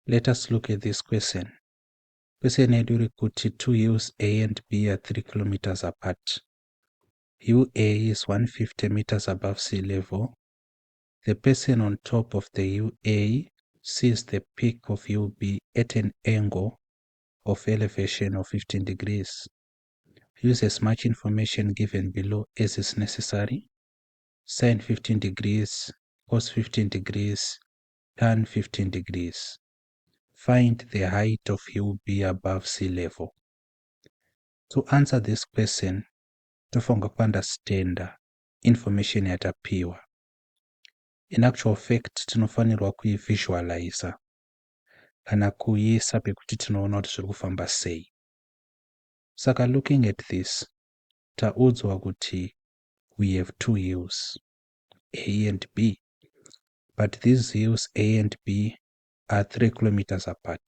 Let us look at this question. Question yedu kuti two hills A and B are 3 kilometers apart. Hill A is 150 meters above sea level. The person on top of the hill A sees the peak of hill B at an angle of elevation of 15 degrees. Use as much information given below as is necessary. Sin 15 degrees, cos 15 degrees, tan 15 degrees. Find the height of hill B above sea level. To answer this question, tofanira kuunderstanda information yatapiwa. In actual fact, tinofanirwa kuivisualize kana kuisa pekuti tinoona kuti zviri kufamba sei. Saka looking at this, taudzwa kuti we have two hills, A and B, but these hills A and B are 3 kilometers apart.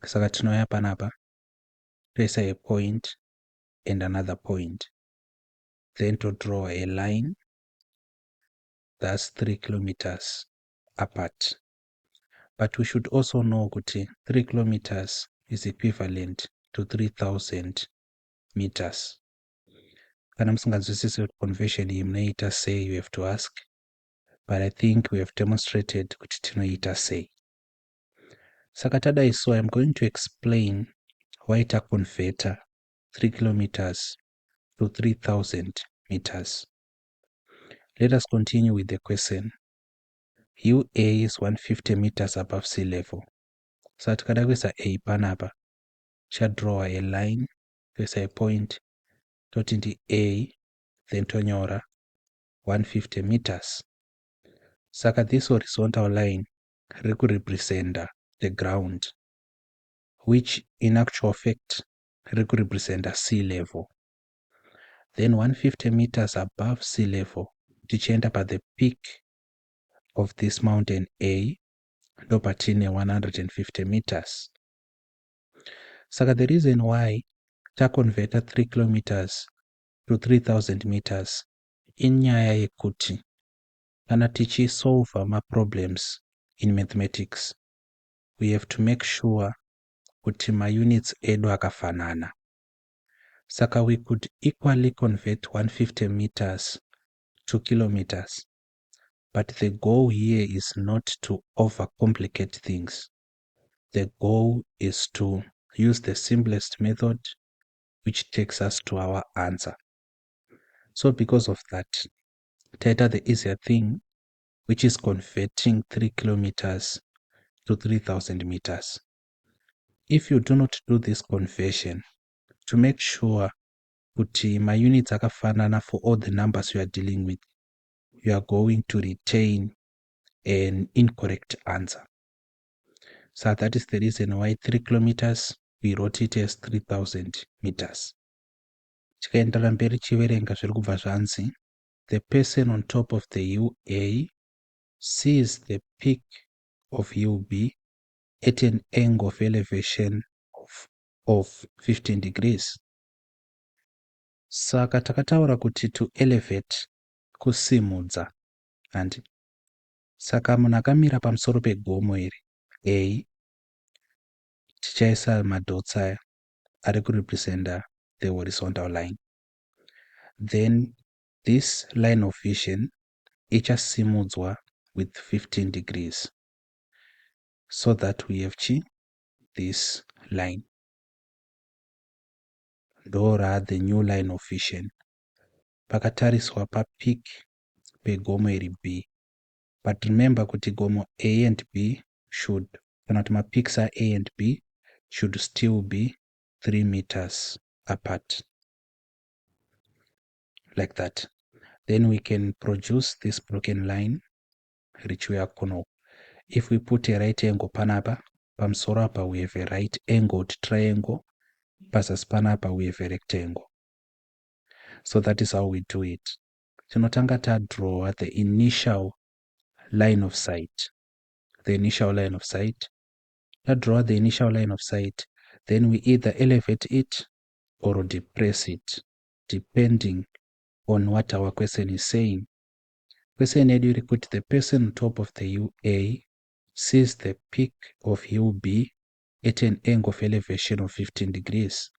Saka tinouya panapa toisa a point and another point, then to draw a line that's 3 kilometers apart. But we should also know that 3 kilometers is equivalent to 3,000 meters. Kana musinganzwisisi kuti conversion iyi munoita sei, you have to ask, but I think we have demonstrated kuti tinoita sei. Saka tadai, so I'm going to explain why ta converter 3 kilometers to 3,000 meters. Let us continue with the question. Hill A is 150 meters above sea level. So tikada kuisa A panapa, draw a line, kuisa a point, toti ndi A, then tonyora 150 meters. Saka this horizontal line represent the ground, which in actual fact represent sea level. Then 150 meters above sea level, tichienda pa the peak of this mountain A, ndopatine 150 meters. Saka the reason why ta convert 3 kilometers to 3,000 meters inyaya yekuti kana tichisolve ma problems in mathematics, we have to make sure kuti ma units edu akafanana. Saka we could equally convert 150 meters to kilometers, but the goal here is not to overcomplicate things. The goal is to use the simplest method, which takes us to our answer. So because of that, taita the easier thing, which is converting 3 kilometers to 3,000 meters. If you do not do this conversion, to make sure kuti my units akafanana for all the numbers you are dealing with, you are going to retain an incorrect answer. So that is the reason why 3 kilometers we wrote it as 3,000 meters. Tikaendera mberi chiverenga zviri kubva zvanzi, the person on top of the hill A sees the peak of hill B at an angle of elevation of 15 degrees. Saka takataura kuti to elevate kusimudza, and saka munhu akamira pamusoro pegomo iri A, tichaisa madots aya ari kurepresenta the horizontal line. Then this line of vision ichasimudzwa with 15 degrees, so that we have this line. Ndora the new line of vision. Pakatariswa pa peak pegomo iri B. But remember kuti gomo A and B should, kana kuti ma peaks are A and B should still be 3 meters apart. Like that. Then we can produce this broken line, richiuya kuno. If we put a right angle panapa, pamusoro apa we have a right angled triangle, pasas panapa we have a rectangle. So that is how we do it. Tinotanga ta draw the initial line of sight. The initial line of sight. Ta draw the initial line of sight. Then we either elevate it or depress it, depending on what our question is saying. Question yedu iri kuti the person on top of the hill A sees the peak of hue B at an angle of elevation of 15 degrees.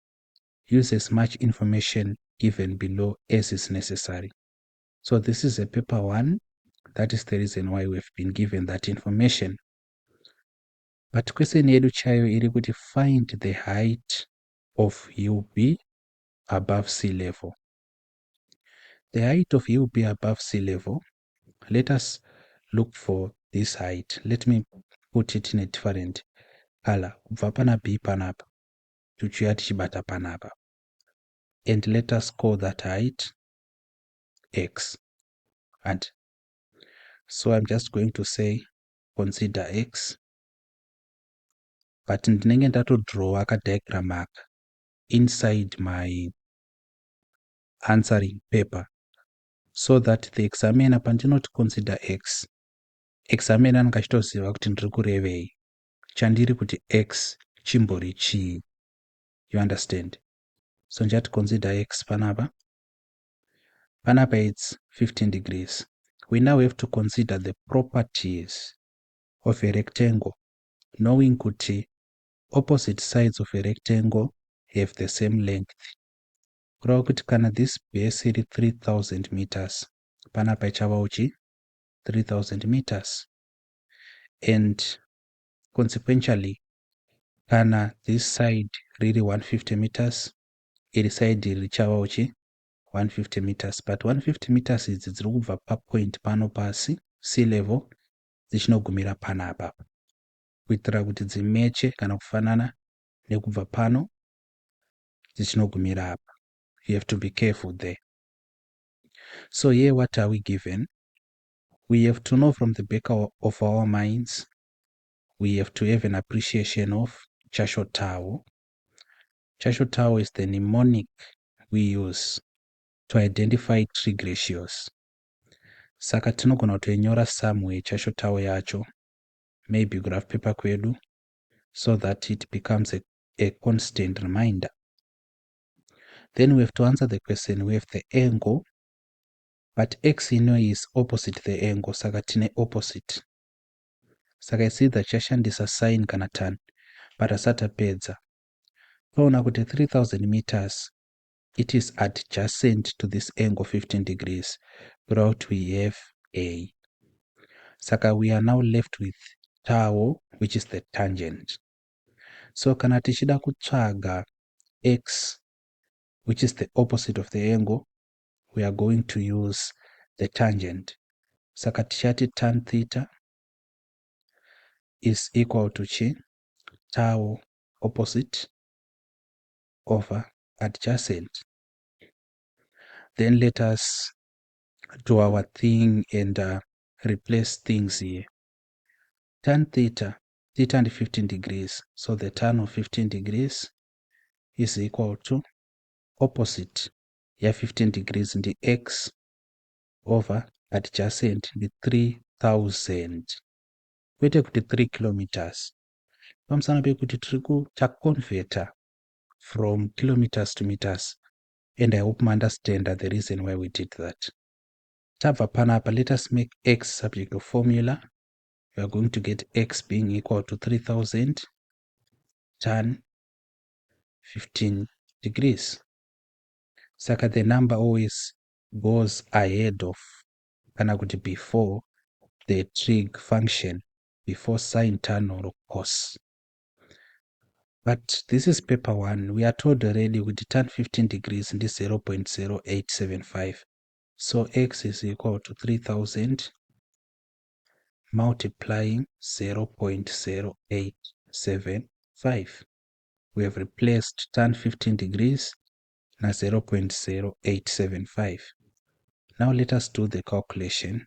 Use as much information given below as is necessary. So this is a paper 1. That is the reason why we've been given that information. But question yedu chayo iri kuti find the height of UB above sea level. The height of UB above sea level, let us look for this height. Let me put it in a different color. Kubva pana B panapa tuchiuya tichibata panapa. And let us call that height X. And so I'm just going to say consider X. But ndinenge ndatodrowa diagram aka inside my answering paper, so that the examiner pandinoti consider X, examiner anenge achitoziva kuti ndiri kurevei, chandiri kuti X chimbori chii. You understand? So njati consider X panapa. Panapa it's 15 degrees. We now have to consider the properties of a rectangle, knowing kuti opposite sides of a rectangle have the same length. Kureva kuti kana this base iri 3000 meters, panapa ichava uchi 3000 meters. And consequentially, kana this side riri 150 meters, iri side iri richava uchi 150 meters. But 150 meters idzi dziri kubva papoint pano pasi sea level dzichinogumira panapa, kuitira kuti dzimeche kana kufanana nekubva pano dzichinogumira apa. You have to be careful there. So here what are we given? We have to know from the back of our minds, we have to have an appreciation of Chasho Tau. Chasho Tau is the mnemonic we use to identify trig ratios. Saka tinogona kutoinyora somewhere Chasho Tau yacho, maybe graph paper kwedu, so that it becomes a constant reminder. Then we have to answer the question. We have the angle, but X is opposite the angle, saka tine opposite. Saka it's either chashandisa sine kana tan, but asata pedza. Paona kuti 3000 meters, it is adjacent to this angle 15 degrees, but we have A. Saka we are now left with tau, which is the tangent. So kana tichida kutsvaga X, which is the opposite of the angle, we are going to use the tangent. Saka tichati tan theta is equal to chi tau opposite over adjacent. Then let us do our thing and replace things here. Tan theta and 15 degrees. So the tan of 15 degrees is equal to opposite. Yeah, 15 degrees in the X over adjacent the 3000. Kwete kuti 3 kilometers. Pamusana pekuti tiri taconverter from kilometers to meters. And I hope you understand the reason why we did that. Tabva panapa, let us make X subject to formula. We are going to get X being equal to 3000 tan 15 degrees. Saka the number always goes ahead of, kana kuti before the trig function, before sine, tan or cos. But this is paper 1. We are told already with tan 15 degrees in this 0.0875. So X is equal to 3000 multiplying 0.0875. We have replaced tan 15 degrees na 0.0875. Now let us do the calculation.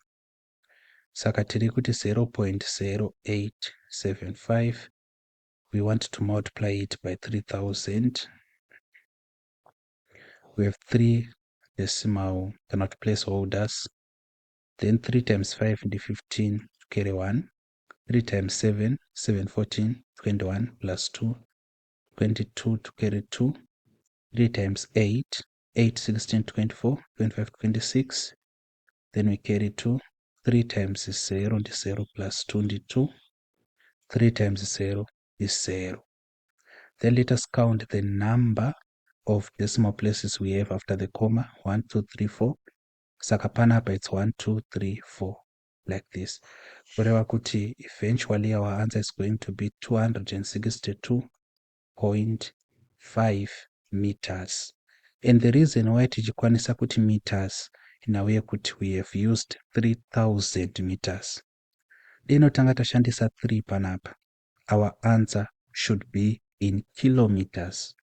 Saka tiri kuti 0.0875. We want to multiply it by 3000. We have 3 decimal, cannot placeholders. Then 3 times 5 into 15 to carry 1. 3 times 7, 7, 14, 21 plus 2, 22 to carry 2. 3 times 8, 8, 16, 24, 25, 26. Then we carry 2. 3 times 0 and 0 plus 22. 3 times 0 is 0. Then let us count the number of decimal places we have after the comma. 1, 2, 3, 4. Saka panapa it's 1, 2, 3, 4, like this. Kureva kuti eventually our answer is going to be 262.5 meters. And the reason why tichikwanisa kuti meters inawe kuti we have used 3000 meters. Dinotanga tashandisa 3 panapa. Our answer should be in kilometers,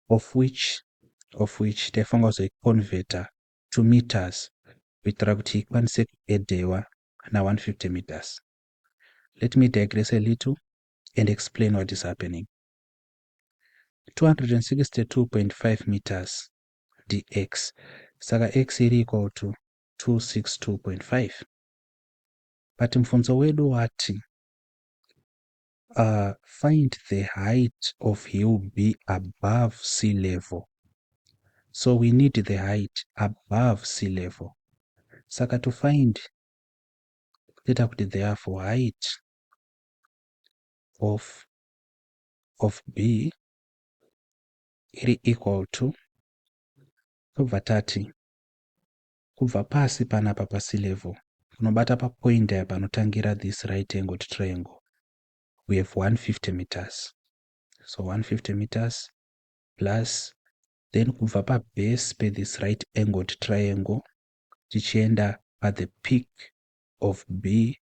of which taifunga kuzoiconverter to meters kuitira kuti ikwanise kuedhewa na 150 meters. Let me digress a little and explain what is happening. 262.5 meters dx. Saka x is equal to 262.5. But mfunzo wedu wati find the height of hill B above sea level. So we need the height above sea level. Saka to find, let us put therefore height of B is equal to kubva tati kubva pasi panapa pa sea level unobata pa point apa panotangira this right angled triangle, we have 150 meters. So 150 meters plus then kubva pa base pe this right angled triangle tichienda at the peak of B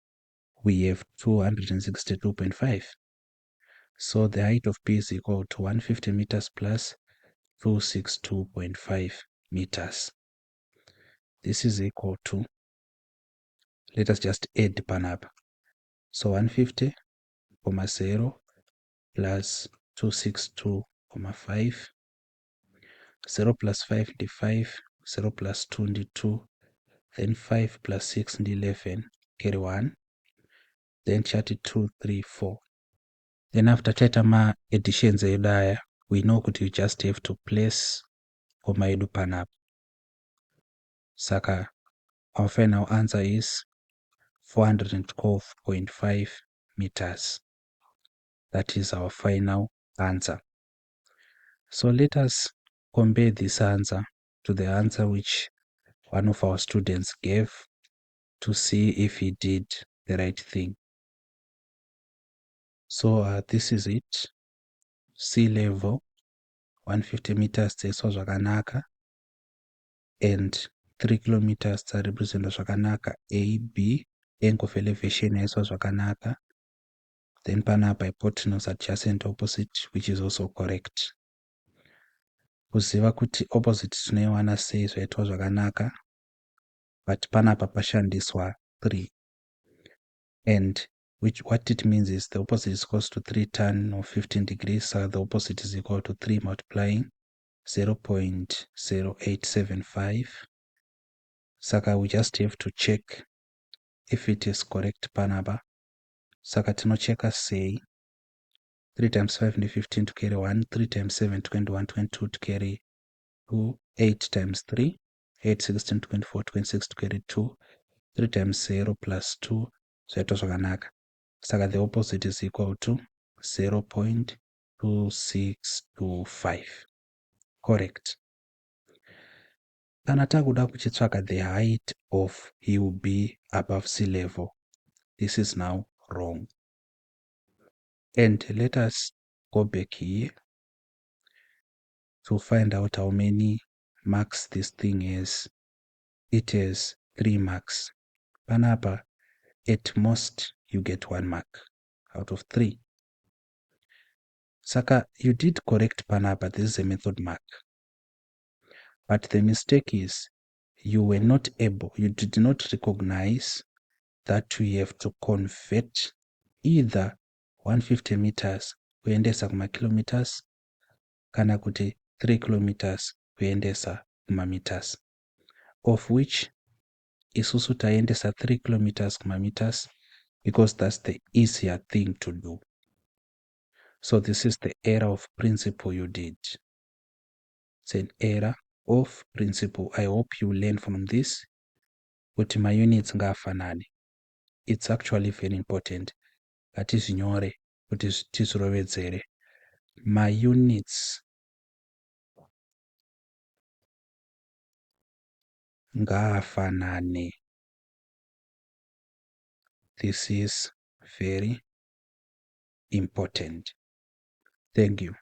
we have 262.5. So the height of B is equal to 150 meters plus 262.5 meters. This is equal to, let us just add panapa. So 150.0 plus 262.5, 0 plus 5 is 5, 0 plus 2 is 2, then 5 plus 6 is 11, carry 1, then chat 2, 3, 4. Then after chatama additions edaya, we know that you just have to place koma edu panapa. Saka our final answer is 412.5 meters. That is our final answer. So let us compare this answer to the answer which one of our students gave to see if he did the right thing. So this is it. Sea level 150 meters teiswa zvakanaka and 3 kilometers represent zvakanaka. AB angle of elevation yaiswa zvakanaka. Then panapa hypotenuse adjacent opposite, which is also correct. Kuziva kuti opposite tinoiwana sei zvaitwa zvakanaka, but panapa pashandiswa 3. And what it means is the opposite is equal to 3 tan or 15 degrees, so the opposite is equal to 3 multiplying 0.0875. Saka we just have to check if it is correct panapa. Saka tinocheka sei 3 times 5 is 15 to carry 1, 3 times 7 21, 22 to carry 2, 8 times 3, 8, 16, 24, 26 to carry 2, 3 times 0 plus 2, so it was zvakanaka. Saka the opposite is equal to 0.2625. Correct. Kana takuda kuchitsvaka the height of hill B above sea level, this is now wrong. And let us go back here to find out how many marks this thing is. It has 3 marks. Panapa, at most you get 1 mark out of 3. Saka, you did correct panapa, this is a method mark. But the mistake is you did not recognize that you have to convert either 150 meters kuendesa kuma kilometers kana kuti 3 kilometers kuendesa kuma meters, of which isusu taendesa 3 kilometers kuma meters because that's the easier thing to do. So this is the error of principle you did. It's an error of principle. I hope you learn from this. Kuti my units ngafanani. It's actually very important. Ngatizvinyore kuti tizvirovedzere. Maunits ngaafanane. This is very important. Thank you.